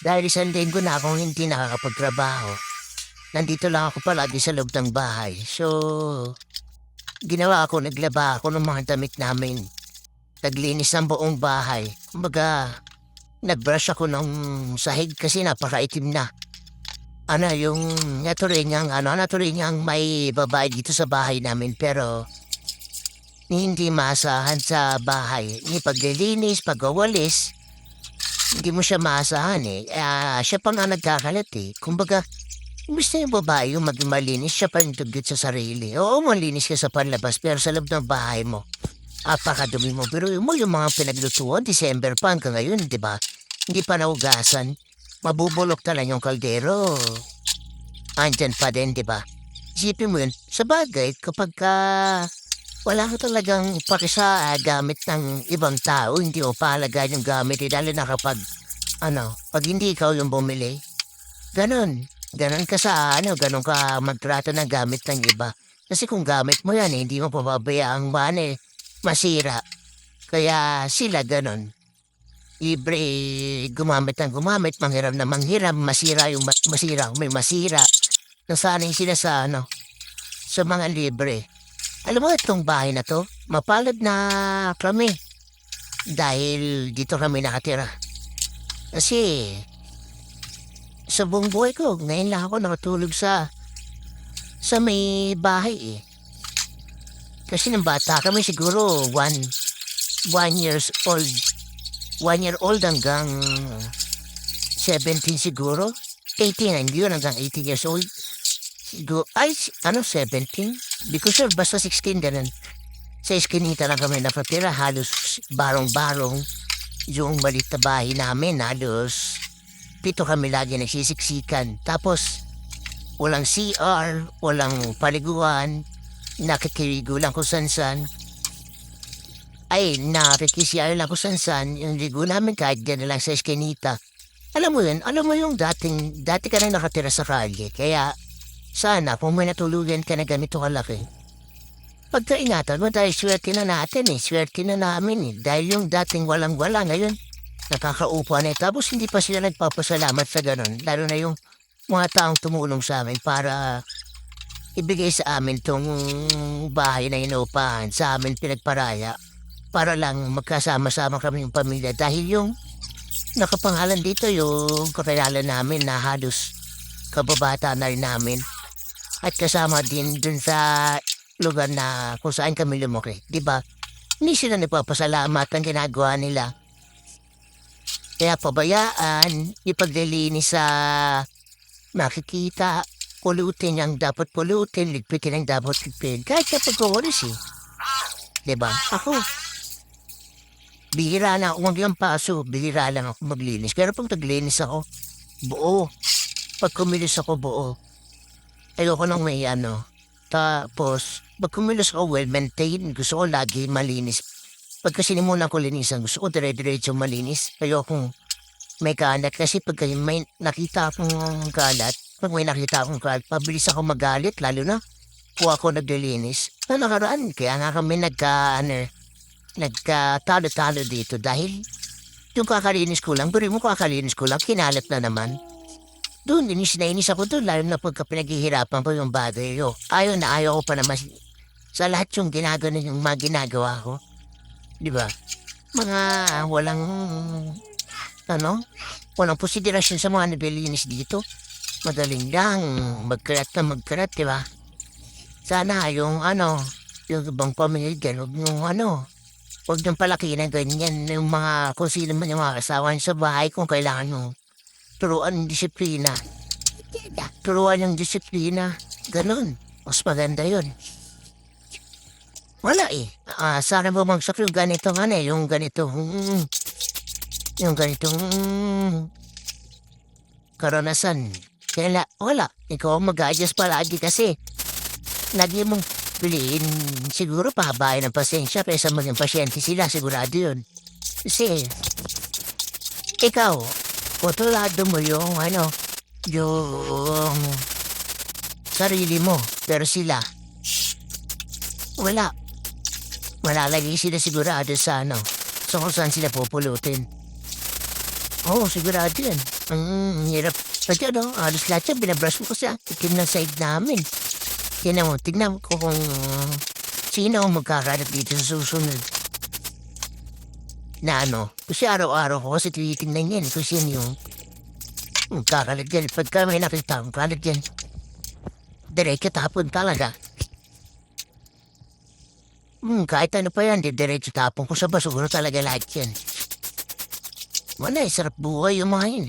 Dahil isang linggo na akong hindi nakakapagtrabaho. Nandito lang ako palagi sa loob ng bahay. So, ginawa ko, naglaba ako ng mga damit namin. Naglinis ng buong bahay. Kumbaga, nagbrush ako ng sahig kasi napakaitim na. Natuloy niyang may babae dito sa bahay namin pero hindi maasahan sa bahay. Ni paglilinis, pagwawalis, hindi mo siya maasahan eh. Siya pa nga nagkakalat eh. Kumbaga, imbis na yung babae yung maging malinis, siya pa yung tugit sa sarili. Oo, malinis ka sa panlabas pero sa loob ng bahay mo, apakadumi mo. Pero yung mga pinaglutuan, December pa hanggang ngayon, di ba? Hindi pa naugasan. Mabubulok na lang yung kaldero. Andyan pa din, di ba? Isipin mo yun, sa bagay, kapag wala ka talagang paki sa gamit ng ibang tao, hindi mo pahalagahan yung gamit, lalo na kapag, pag hindi ikaw yung bumili. Ganon. Ganon ka ganon ka magtrato ng gamit ng iba. Kasi kung gamit mo yan, hindi mo pababayaang masira. Kaya sila ganon. Libre, gumamit ng gumamit, manghiram na manghiram, masira yung masira, may masira. Nasanay sila sa sa mga libre. Alam mo, itong bahay na to, mapalad na kami. Dahil dito kami nakatira. Kasi, sa buong buhay ko, ngayon lang ako nakatulog sa may bahay eh. Kasi nang bata kami siguro, one years old. 1 year old hanggang 17 siguro. 18, hindi yun hanggang 18 years old. Siguro, 17? Di ko sure, basta 16 ganun. Sa eskinita lang kami napatira, halos barong-barong. Yung maliit na bahay namin, halos 7 kami lagi nagsisiksikan. Tapos, walang CR, walang paliguan, nakikiligo lang kung san-san. Nakikisiyahan lang kung san-san, yung ligo namin kahit dyan na lang sa eskinita. Alam mo yung dati ka na nakatira sa kalye, kaya sana kung may natulugan ka na ganito kalaki. Pagkaingatan mo dahil swerte na natin swerte na namin dahil yung dating walang-wala ngayon, nakakaupa na tapos hindi pa sila nagpapasalamat sa ganon, lalo na yung mga taong tumulong sa amin para ibigay sa amin tong bahay na inuupahan, sa amin pinagparaya. Para lang magkasama-sama kami yung pamilya dahil yung nakapangalan dito yung kakilala namin na halos kababata na rin namin at kasama din dun sa lugar na kung saan kami lumaki, di ba? Hindi sila nagpapasalamat ang ginagawa nila. Kaya pabayaan, ipaglilinis sa makikita, pulutin ang dapat pulutin, ligpitin ang dapat ligpitin. Kahit kapag kukulis di ba? Ako, bihira na ako maglampaso, bihira lang ako maglinis. Pero pag naglinis ako, buo. Pag kumilos ako, buo. Ayoko nang may Tapos, pag kumilos ako, well-maintained. Gusto ko lagi malinis. Pag kasi muna ko linisan, gusto ko dire-diretso malinis. Ayoko may kalat. Kasi pag may nakita akong kalat, pabilis ako magalit, lalo na kung ako naglilinis. Nakaraan, kaya nga kami nagkatalo-talo dito dahil yung kakalinis ko lang, kinalat na naman. Doon, inis ako doon, lalo na pagka pinaghihirapan ko yung bagay ko. Ayaw ko pa naman sa lahat yung mga ginagawa ko. Di ba? Mga walang konsiderasyon sa mga naglilinis dito. Madaling lang, magkarat, di ba? Sana yung ibang pamilya, huwag niyong palaki na ganyan yung kung sino man yung mga kasawan sa bahay kung kailangan mo. Turuan ng disiplina. Turuan ng disiplina. Ganon. Mas maganda yun. Wala sana bumagsak yung ganitong karanasan. Kaya wala. Ikaw mag-adjust palagi kasi lagi mong piliin, siguro pahabain ng pasensya kaysa maging pasyente sila, sigurado yun. Kasi, ikaw, kontrolado mo yung sarili mo. Pero sila, wala. Malalagay sila sigurado sa kung saan sila pupulutin. Oo, sigurado yan. Hirap. Pati ano, halos lahat yan, binabrush mo ko sa itim ng side namin. Tignan mo ko kung sino ang magkakalat dito sa susunod. Na ano, kasi araw-araw ko kasi tinitingnan yan kung sino yung magkakalat yan. Pagka may nakita akong kalat yan, diretso tapon talaga. Kahit ano pa yan, diretso tapon ko sa basura talaga lahat yan. Wala, sarap buhay yung mga yun.